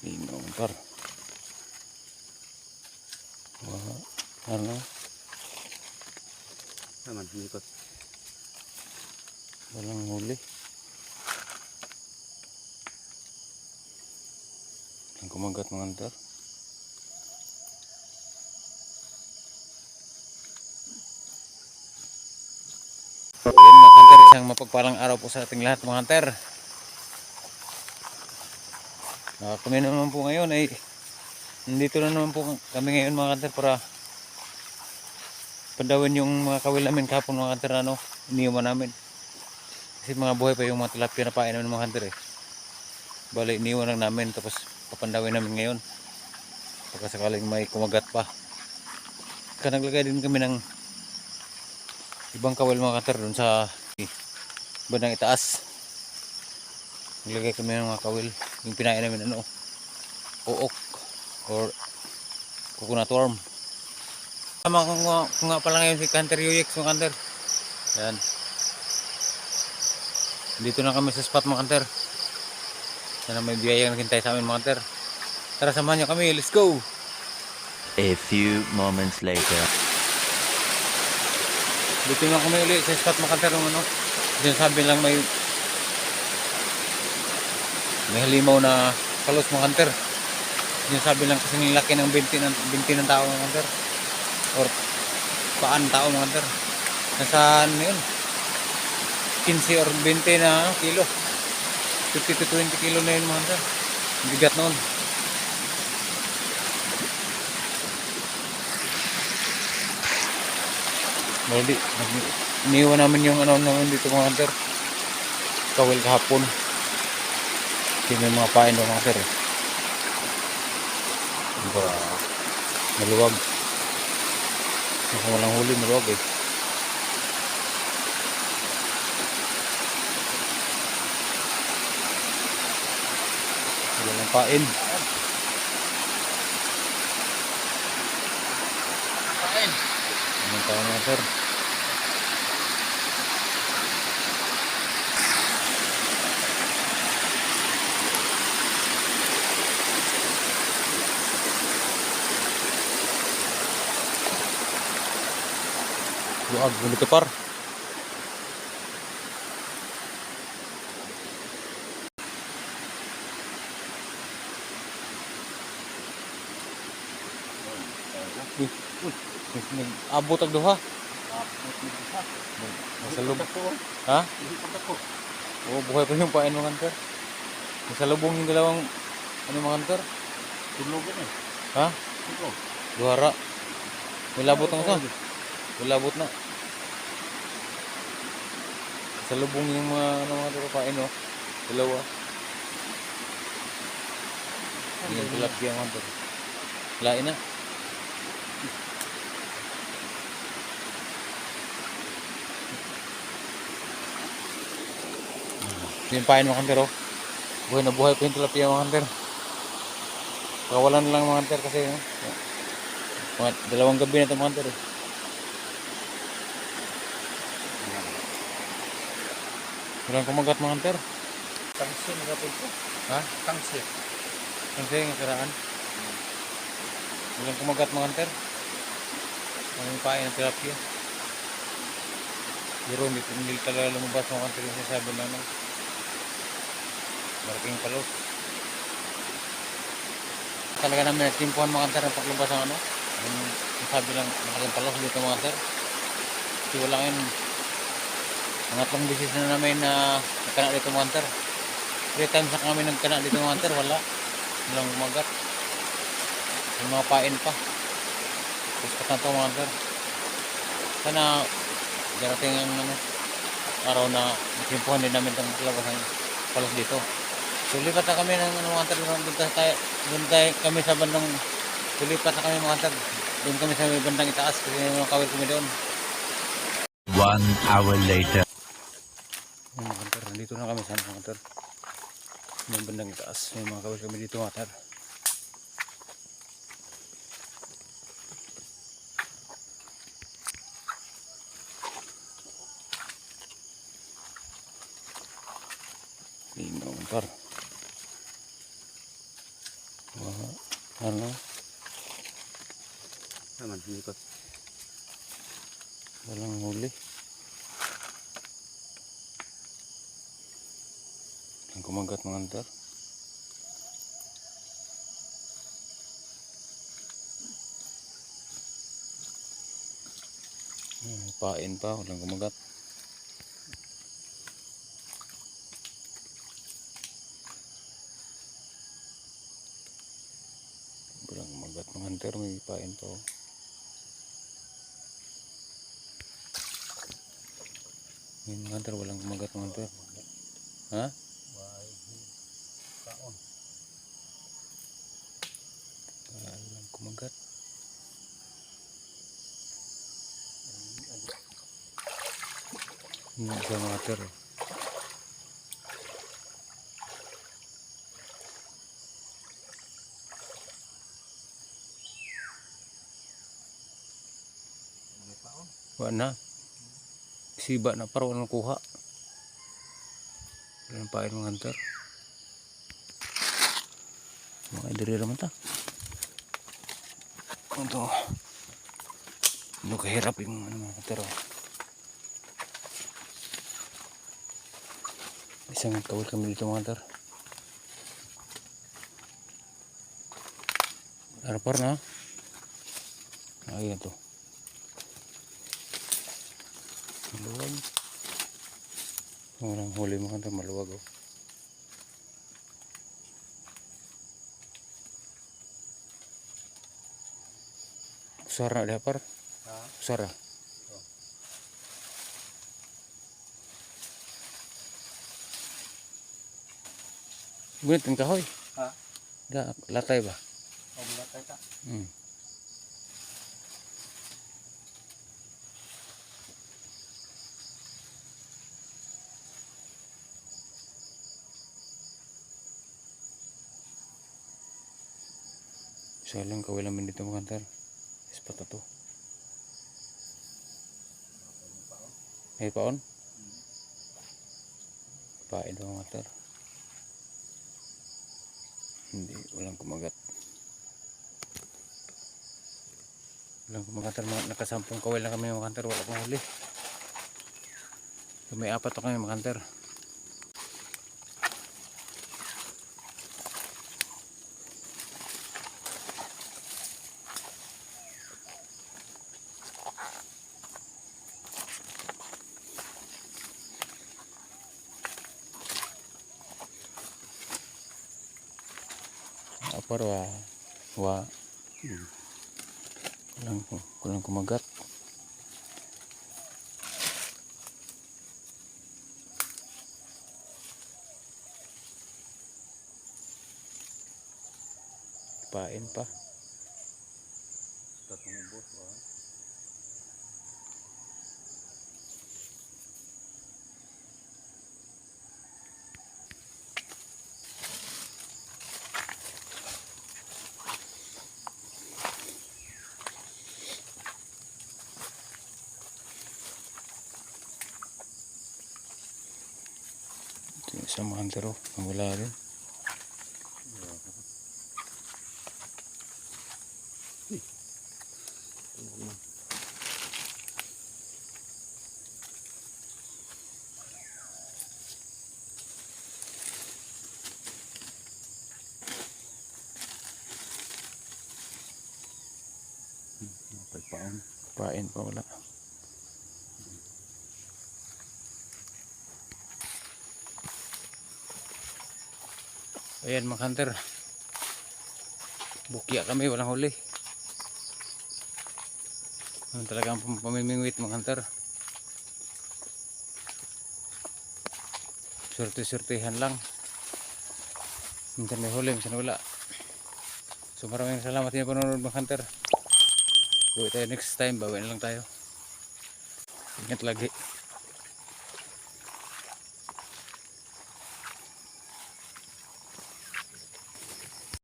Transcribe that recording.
Linaw par. Ano? Naman, ikot. Walang huli. Ang kumagat mga hunter. Yan mga hunter, isang mapagpalang araw po sa ating lahat mga hunter. Kami naman po ngayon ay nandito na naman po kami ngayon mga hunter para pandawin yung mga kawil namin kahapon mga hunter, iniwan namin. Kasi mga buhay pa yung mga tilapia na pain namin mga hunter eh. Bali iniwan lang namin tapos papandawin namin ngayon. Pagkasakaling may kumagat pa. Naglagay din kami ng ibang kawil mga hunter doon sa bandang itaas. Naglagay kami ng mga kawil. Yung pinain namin uok or coconut worm. Tama ko nga pala ngayon si Hunter Yuyek mga hunter. Yan. Dito na kami sa spot mga hunter. Sana may biyayang naghintay sa amin mga hunter. Tara samahan niyo kami, let's go! A few moments later. Dito na kami ulit sa spot mga hunter ng sinasabi lang may halimaw na palos mga hunter. Sinasabi lang kasi nilaki ng binti ng tao mga hunter. Or paan tao mga hunter. Nasa ano yun? 15 or 20 na kilo. 50 to 20 kilo na yun mga hunter. Bigat noon. Baldi, iniwan namin yung naman dito mga hunter. Kawil kahapon. Kasi may mga pain doon mga hunter. Maluwag. Kung walang huli, maluwag eh. Walang pain. Anong tayo mga sir? Luag, gulit ka par. Abot ang duha. Masalub. Ha? Oo, buhay pa yung pain mga hunter. Masalubong yung dalawang mga hunter. Tulugan eh. Ha? Ito. Duhara. May labot ng isa. May labot na. Masalubong yung mga pain dalawa. Yung tilapia mga hunter. Lain na. Yung pain mga hunter buhay na buhay pa yung tilapia mga hunter. Kawalan lang mga hunter kasi mga dalawang gabi na ito mga hunter Walang kumagat mga hunter. Tangsin na po ito. Ha? Tangsin. Kasi yung karaan walang kumagat mga hunter. Ang pain ng tilapia pero hindi talaga lumabas mga hunter yung sasabi namin. Malaking palos. Talaga namin natimpuhan mga hunter ang paglabas ng yung sabi lang malaking palos dito mga hunter. Kasi wala ngayon mga 3 beses na namin na nagkana dito mga hunter. 3 times na kami nagkana dito mga hunter. Walang kumagat. Yung mga pain pa. Puspat na ito mga hunter. Sana darating ang araw na natimpuhan din namin itong paglabas ng palos dito. So lipat na kami ng mga hunter. Doon tayo kami sa bandang lipat na kami mga hunter. Doon kami sa bandang itaas kasi may mga kawil kami doon. 1 hour later. Mga hunter, nandito na kami sa mga hunter. May bandang itaas. May mga kawil kami dito mga hunter. Linaw par. Ano? Naman, ikot. Walang huli. Ang kumagat mga hunter. Pain pa, walang kumagat. Walang kumagat mga hunter, may pain pa. Oh. Yung mga hunter, walang kumagat mga hunter. Ha? Kaon. Walang kumagat. Yung isa mga hunter. Oh. Wala na. Siba na para walang kuha. Walang pain mga hunter. Mga idiri naman ta. Ito. Ito kahirap yung mga hunter. Oh. Isang kawal kami dito mga hunter. Harapar na. Ayan to. Maluwag. Walang huli mga hunter, maluwag. Oh. Usara na par. Ha? Usara. Gunit ang kahoy. Ha? Latay ba? O, mula tayo ka. Hmm. So lang kawal namin dito mga hunter. Spot na to. May paon? Pain ba mga hunter? Hindi, walang kumagat. Walang kumagat. Nakasampung kawal na kami mga hunter. Wala pang huli. So, may apat na kami mga hunter. Apar walang kumagat. Pain pa. Tatong ubos. Ito yung isang mga hunter. Oh. Wala rin. Pagpaon. Pain pa wala. Ayan mga hunter. Bukya kami, walang huli. Ano talaga ang pamimingwit mga hunter. Surti-surtihan lang. Minsan may huli, minsan wala. So maraming salamat sa panonood mga hunter. Buwi tayo next time, bawi na lang tayo. Ingat lagi.